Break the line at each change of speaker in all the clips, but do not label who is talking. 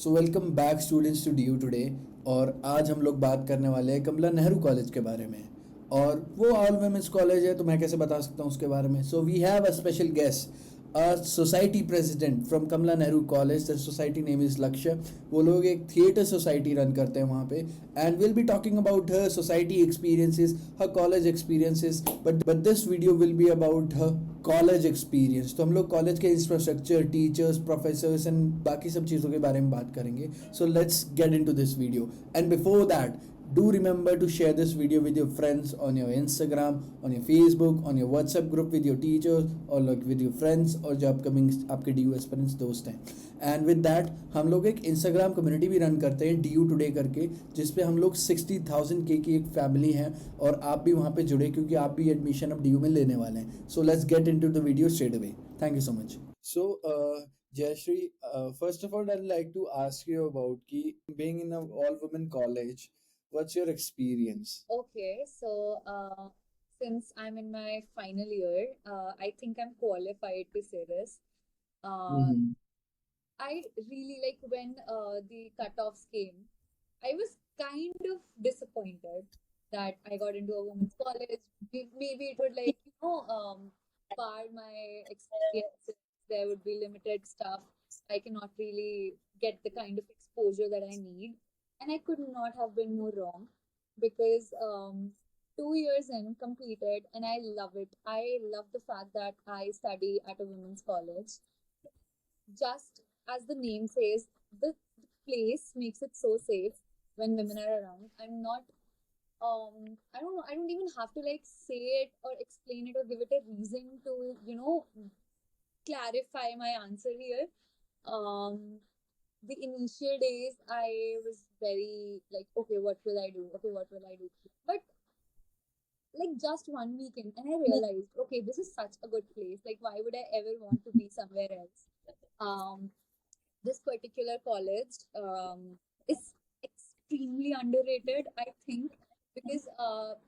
So welcome back students to the today. और आज हम लोग बात करने वाले हैं कमला नेहरू कॉलेज के बारे में। और वो ऑल वुमेन्स कॉलेज है तो मैं कैसे बता सकता हूँ उसके बारे में। So we have a special guest, a society president from Kamala Nehru college. The society name is Lakshya. वो लोग एक थिएटर सोसाइटी रन करते हैं वहाँ पे, and will be talking about her society experiences, her college experiences. But this video will be about her college experience. तो हम लोग कॉलेज के इंफ्रास्ट्रक्चर, टीचर्स, प्रोफेसर्स एंड बाकी सब चीज़ों के बारे में बात करेंगे। So let's get into this video, and before that do remember to share this video with your friends on your Instagram, on your Facebook, on your WhatsApp group with your teachers, or like with your friends और जो upcoming आपके D you aspirants दोस्त हैं। And with that हम लोग एक Instagram community भी run करते हैं DU.today करके, जिसपे हम लोग 60,000 के की एक फैमिली हैं। और आप भी वहाँ पे जुड़े क्योंकि आप भी एडमिशन अब DU में लेने वाले हैं। सो let's get into the video straight away. Thank you so much. So Jayashree, first of all, I'd like to ask you about being in an all-women college. What's your experience?
Okay, since I'm in my final year, I think I'm qualified to say this. Uh,
Mm-hmm.
I really like when the cutoffs came. I was kind of disappointed that I got into a women's college. Maybe it would bar my experiences. There would be limited stuff. I cannot really get the kind of exposure that I need. And I could not have been more wrong because 2 years in completed and I love it. I love the fact that I study at a women's college. Just as the name says, the place makes it so safe when women are around. I don't know, I don't even have to like say it or explain it or give it a reason to, clarify my answer here. Um, the initial days, I was very like, okay, what will I do? Okay, what will I do? But like just one weekend, and I realized, okay, this is such a good place. Like, why would I ever want to be somewhere else? Um, this particular college is extremely underrated, I think, because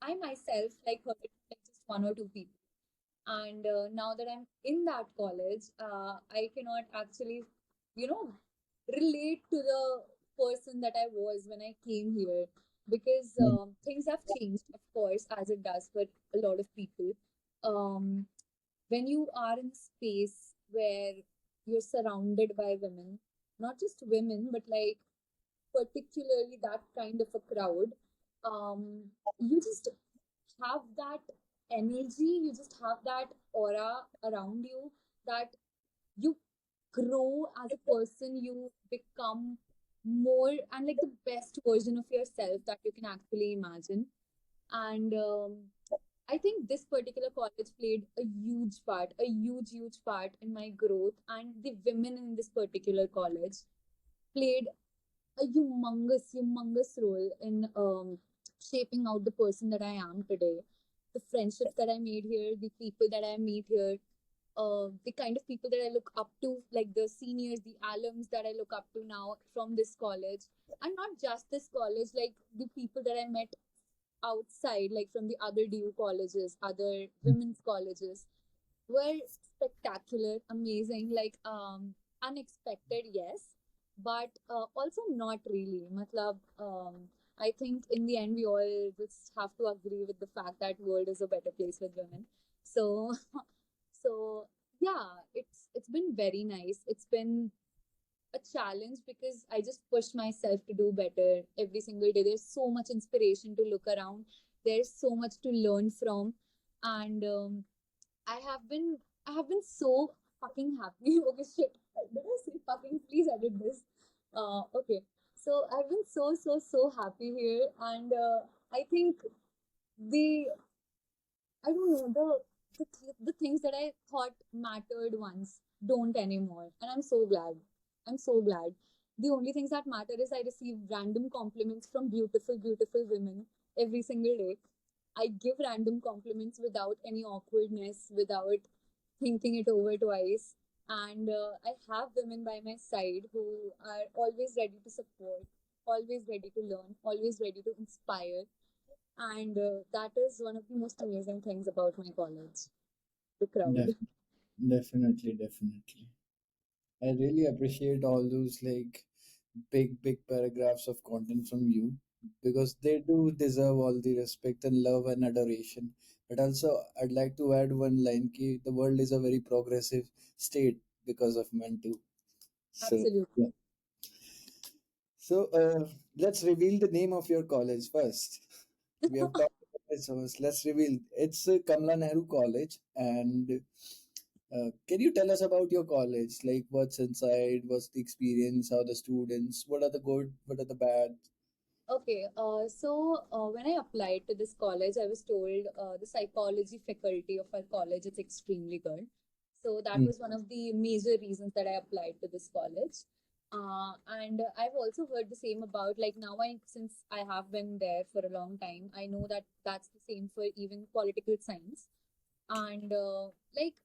I myself like heard it from, like just one or two people. And now that I'm in that college, I cannot actually, you know, relate to the person that I was when I came here because things have changed, of course, as it does for a lot of people. Um, when you are in a space where you're surrounded by women, not just women, but like particularly that kind of a crowd, um, you just have that energy, you just have that aura around you that you grow as a person, you become more and like the best version of yourself that you can actually imagine. And I think this particular college played a huge part, a huge part in my growth. And the women in this particular college played a humongous role in shaping out the person that I am today. The friendships that I made here, the people that I meet here, the kind of people that I look up to, like the seniors, the alums that I look up to now from this college, and not just this college, like the people that I met outside, like from the other DU colleges, other women's colleges, were spectacular, amazing, like unexpected, yes, but also not really. Matlab, I think in the end we all just have to agree with the fact that world is a better place with women. So, so yeah, it's been very nice. It's been a challenge because I just pushed myself to do better every single day. There's so much inspiration to look around. There's so much to learn from, and I have been I have been so fucking happy. Okay, shit. Did I say fucking? Please edit this. Okay. So I've been so happy here, and I think the I don't know the things that I thought mattered once don't anymore, and I'm so glad. I'm so glad. The only things that matter is I receive random compliments from beautiful women every single day. I give random compliments without any awkwardness, without thinking it over twice. And I have women by my side who are always ready to support, always ready to learn, always ready to inspire. And that is one of the most amazing things about my college, the crowd.
Def- Definitely, definitely. I really appreciate all those big paragraphs of content from you, because they do deserve all the respect and love and adoration. But also, I'd like to add one line: ki the world is a very progressive state because of men too. So, yeah.
Absolutely.
So, let's reveal the name of your college first. We have talked about it, so let's reveal. It's Kamala Nehru College, and can you tell us about your college? Like, what's inside? What's the experience? How the students? What are the good? What are the bad?
Okay, when I applied to this college, I was told the psychology faculty of our college is extremely good. So that
Mm,
was one of the major reasons that I applied to this college. And I've also heard the same about, like, now since I have been there for a long time, I know that that's the same for even political science. And like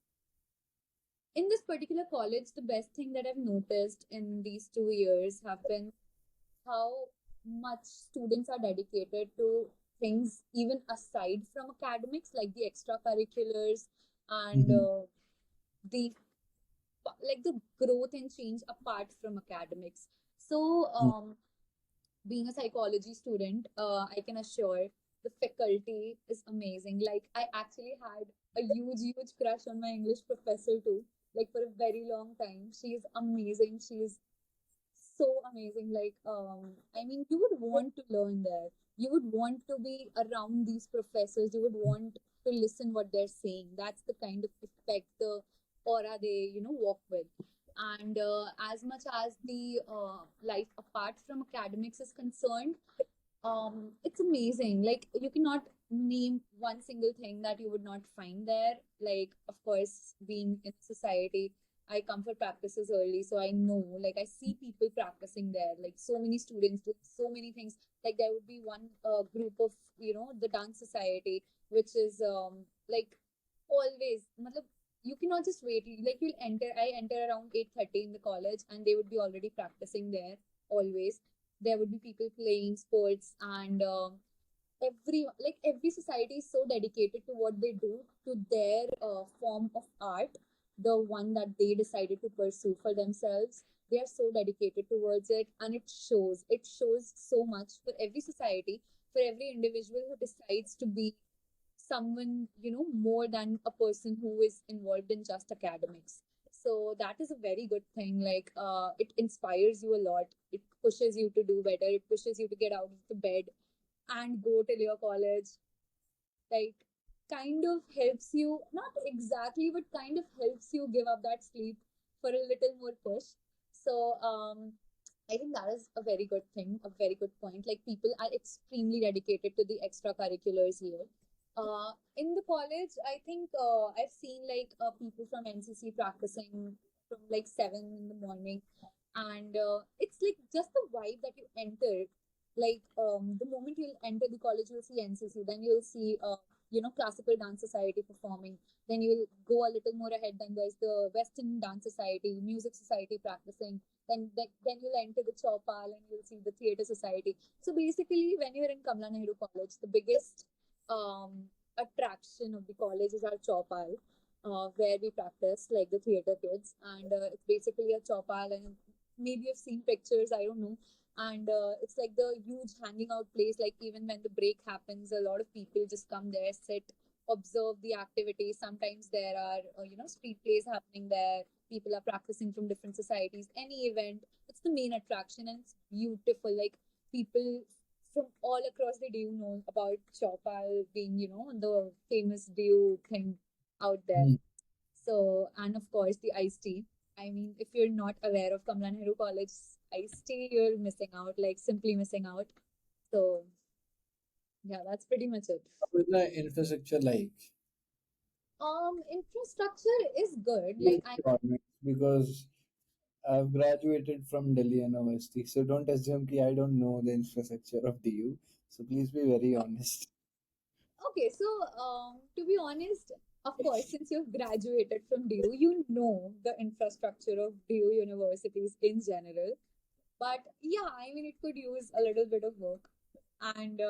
in this particular college, the best thing that I've noticed in these 2 years have been how much students are dedicated to things even aside from academics, like the extracurriculars and
mhm,
the the growth and change apart from academics. So
mm,
being a psychology student, I can assure the faculty is amazing. Like, I actually had a huge crush on my English professor too, like for a very long time. She is amazing. She is so amazing. Like, I mean, you would want to learn there. You would want to be around these professors. You would want to listen what they're saying. That's the kind of effect, the aura they, walk with. And as much as the life apart from academics is concerned, it's amazing. Like, you cannot name one single thing that you would not find there. Like, of course, being in society, I come for practices early, so I know, like, I see people practicing there, like so many students doing so many things. Like, there would be one group of, the dance society, which is like always matlab, you cannot just wait. Like, I enter around 8:30 in the college, and they would be already practicing there always. There would be people playing sports, and every society is so dedicated to what they do, to their form of art, the one that they decided to pursue for themselves. They are so dedicated towards it, and it shows so much for every society, for every individual who decides to be someone, more than a person who is involved in just academics. So that is a very good thing. Like, it inspires you a lot. It pushes you to do better. It pushes you to get out of the bed and go to your college. Like, kind of helps you, not exactly, but kind of helps you give up that sleep for a little more push. So I think that is a very good thing, a very good point. Like, people are extremely dedicated to the extracurriculars here. In the college, I think I've seen like people from NCC practicing from like 7 in the morning, and it's like just the vibe that you enter. Like, the moment you'll enter the college, you'll see NCC, then you'll see classical dance society performing. Then you'll go a little more ahead, then there's the Western dance society, music society practicing. Then you'll enter the Chopal, and you'll see the theater society. So basically, when you're in Kamala Nehru College, the biggest attraction of the college is our Chopal, where we practice like the theater kids, and it's basically a Chopal, and maybe you've seen pictures, I don't know. And it's like the huge hanging out place. Like, even when the break happens, a lot of people just come there, sit, observe the activities. Sometimes there are street plays happening there. People are practicing from different societies. Any event, it's the main attraction, and it's beautiful. Like, people from all across the DU know about Chopal being, the famous DU thing out there.
mm.
So, and of course, the iced tea. I mean, if you're not aware of Kamala Nehru College iced tea, you're missing out, like simply missing out. So, yeah, that's pretty much it.
How is the infrastructure like?
Infrastructure is good.
Please
Like, I
be honest, because I've graduated from Delhi University, so don't assume that I don't know the infrastructure of DU. So please be very honest.
okay. So, to be honest, of course, since you've graduated from DU, you know the infrastructure of DU universities in general. But yeah, I mean, it could use a little bit of work. And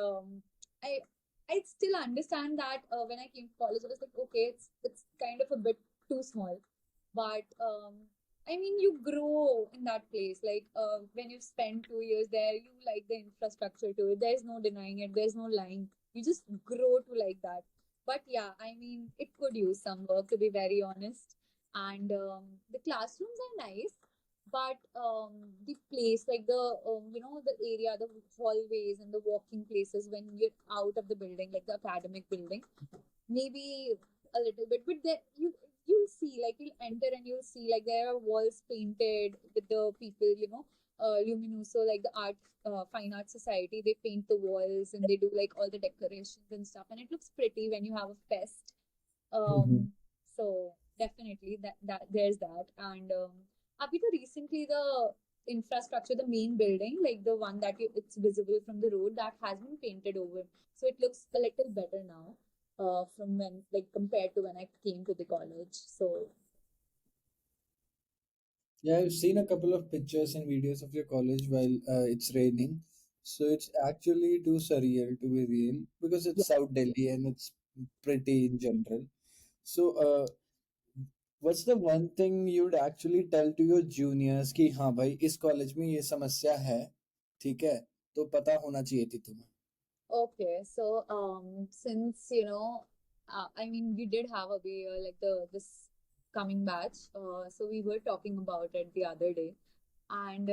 I I still understand that when I came to college, I was like, okay, it's kind of a bit too small. But I mean, you grow in that place. Like when you spend 2 years there, you like the infrastructure to it. There's no denying it. There's no lying. You just grow to like that. But yeah, I mean, it could use some work, to be very honest. And the classrooms are nice, but the place, like the the area, the hallways and the walking places when you're out of the building, like the academic building, maybe a little bit, but there you'll see, like you'll enter and you'll see like there are walls painted with the people, luminoso, like the art, fine art society, they paint the walls and they do like all the decorations and stuff, and it looks pretty when you have a fest.
Mm-hmm.
So definitely that there's that. And Abhita, recently the infrastructure, the main building, like the one that it's visible from the road, that has been painted over, so it looks a little better now, from when, like compared to when I came to the college. So
Yeah, I've seen a couple of pictures and videos of your college while it's raining. So it's actually too surreal to be real because
yeah.
it's South Delhi and it's pretty in general. So, what's the one thing you'd actually tell to your juniors कि हाँ भाई इस college में ये समस्या है, ठीक है, तो पता होना चाहिए थी तुम्हें.
Okay, so since I mean, we did have a way, like the this coming batch, so we were talking about it the other day, and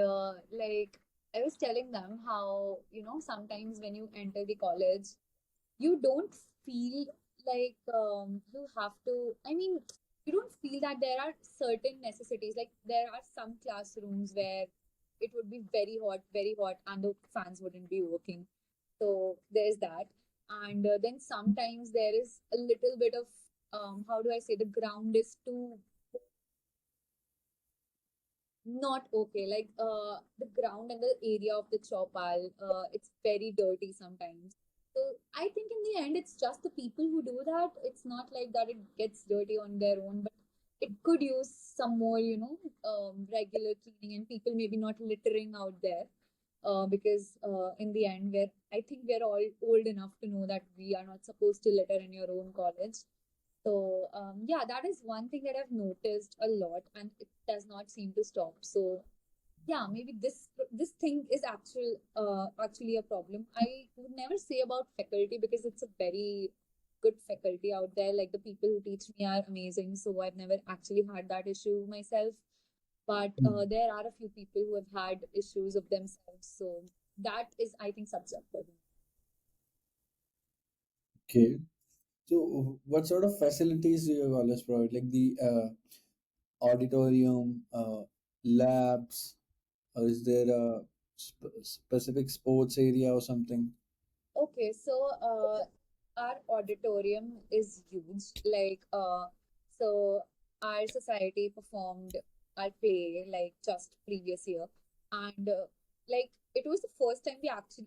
like I was telling them how, sometimes when you enter the college, you don't feel like you have to. I mean, you don't feel that there are certain necessities. Like there are some classrooms where it would be very hot, and the fans wouldn't be working, so there's that. And then sometimes there is a little bit of, how do I say, the ground is too not okay. Like the ground and the area of the chopal, it's very dirty sometimes. So I think in the end, it's just the people who do that. It's not like that it gets dirty on their own, but it could use some more, regular cleaning, and people maybe not littering out there. Because in the end, I think we're all old enough to know that we are not supposed to litter in your own college. So yeah, that is one thing that I've noticed a lot, and it does not seem to stop. So yeah, maybe this thing is actually a problem. I would never say about faculty because it's a very good faculty out there. Like the people who teach me are amazing, so I've never actually had that issue myself. But there are a few people who have had issues of themselves, so that is, I think, subjective.
Okay. So, what sort of facilities do your college provide? Like the auditorium, labs, or is there a specific sports area or something?
Okay, so our auditorium is huge. Like, so our society performed our play like just previous year, and like it was the first time we actually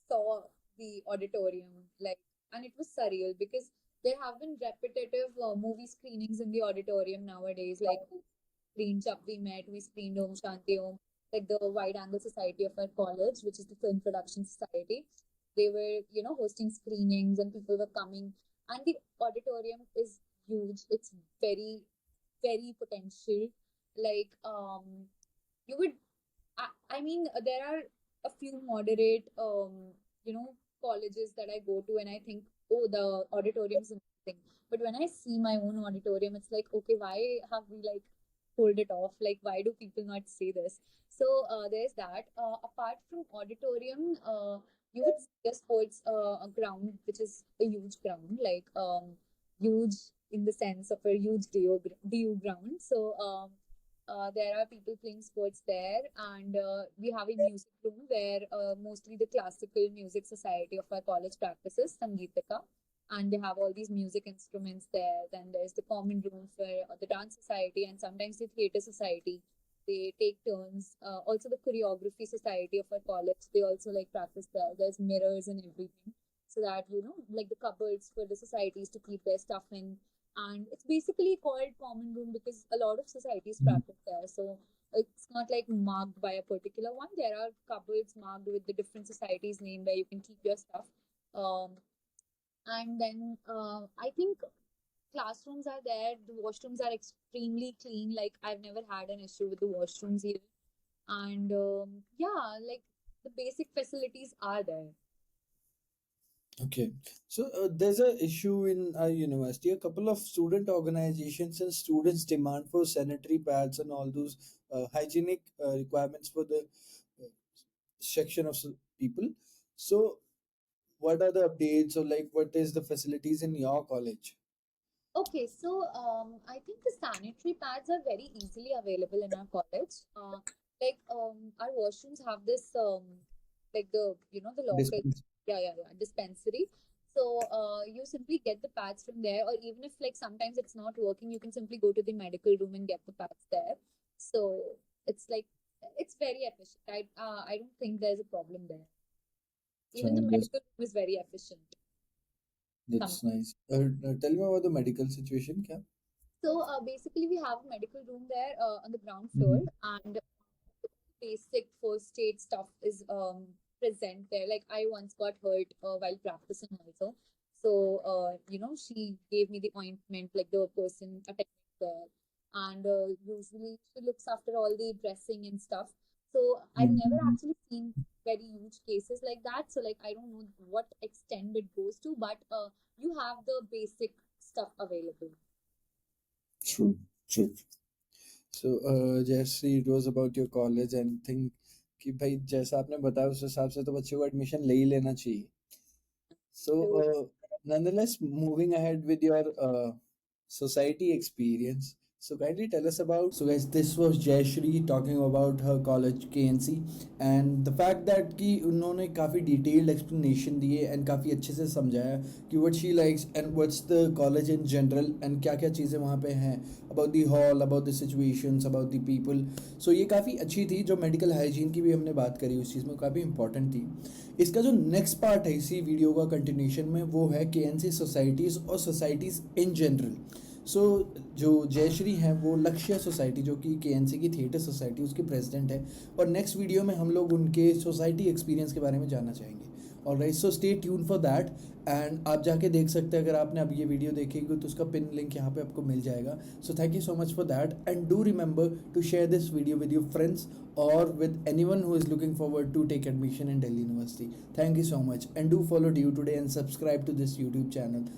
saw the auditorium. Like, and it was surreal because there have been repetitive movie screenings in the auditorium nowadays. Like, screened Jab We Met, we screened Om Shanti Om, like the Wide Angle Society of our college, which is the Film Production Society. They were, hosting screenings and people were coming. And the auditorium is huge. It's very, very potential. Like, you would I mean, there are a few moderate, colleges that I go to, and I think, oh, the auditorium's amazing. But when I see my own auditorium, it's like, okay, why have we like pulled it off? Like, why do people not see this? So there's that. Apart from auditorium, you would see a sports a ground, which is a huge ground, like huge in the sense of a huge DU ground. So there are people playing sports there, and we have a music room where mostly the classical music society of our college practices, Sangeetika, and they have all these music instruments there. Then there's the common room for the dance society and sometimes the theater society. They take turns. Also, the choreography society of our college, they also like practice there. There's mirrors and everything, so that like the cupboards for the societies to keep their stuff in, and it's basically called common room because a lot of societies
Mm.
practice there. So it's not like marked by a particular one. There are cupboards marked with the different societies name where you can keep your stuff. um, and then I think classrooms are there, the washrooms are extremely clean. Like I've never had an issue with the washrooms here. And yeah, like the basic facilities are there.
Okay, so there's a issue in our university. A couple of student organizations and students demand for sanitary pads and all those hygienic requirements for the uh, section of people. So, what are the updates, or like what is the facilities in your college?
Okay, so I think the sanitary pads are very easily available in our college. Our washrooms have this like the the lockers,
Dispense.
yeah, dispensary. So you simply get the pads from there, or even if like sometimes it's not working, you can simply go to the medical room and get the pads there. So it's like it's very efficient. I don't think there's a problem there. Even the
That's
medical room is very efficient.
that's nice. Tell me about the medical situation, kya?
So basically, we have a medical room there on the ground floor,
Mhm.
and basic first aid stuff is present there. Like I once got hurt while practicing also, so she gave me the ointment, like the person attending there, and usually she looks after all the dressing and stuff. So I've never
Mhm.
actually seen very huge cases like that. So like I don't know what extent it goes to, but you have the basic stuff available.
True, true. So, Jayashree, it was about your college and think कि भाई जैसा आपने बताया उस हिसाब से तो बच्चे को एडमिशन ले ही लेना चाहिए. So,
So
nonetheless, moving ahead with your society experience. So, kindly tell us about. So, guys, this was Jayashree talking about her college KNC and the fact that कि उन्होंने काफ़ी detailed explanation दिए and काफ़ी अच्छे से समझाया कि what she likes and what's the college in general and क्या क्या चीज़ें वहाँ पे हैं about the hall, about the situations, about the people. So, ये काफ़ी अच्छी थी. जो medical hygiene की भी हमने बात करी उस चीज़ में काफ़ी important थी. इसका जो नेक्स्ट पार्ट है इसी वीडियो का कंटिन्यूशन में वो है के एन सी सोसाइटीज़ और सोसाइटीज़ इन जनरल. सो जो जयश्री हैं वो लक्ष्य सोसाइटी जो कि के एन सी की थिएटर सोसाइटी उसके प्रेसिडेंट है और नेक्स्ट वीडियो में हम लोग उनके सोसाइटी एक्सपीरियंस के बारे में जानना चाहेंगे. Alright, so stay tune for that. And आप जाके देख सकते हैं अगर आपने अब ये वीडियो देखेगी तो उसका पिन लिंक यहाँ पे आपको मिल जाएगा. So thank you so much for that and do remember to share this video with your friends or with anyone who is looking forward to take admission in Delhi University. Thank you so much and do follow DU today and subscribe to this YouTube channel.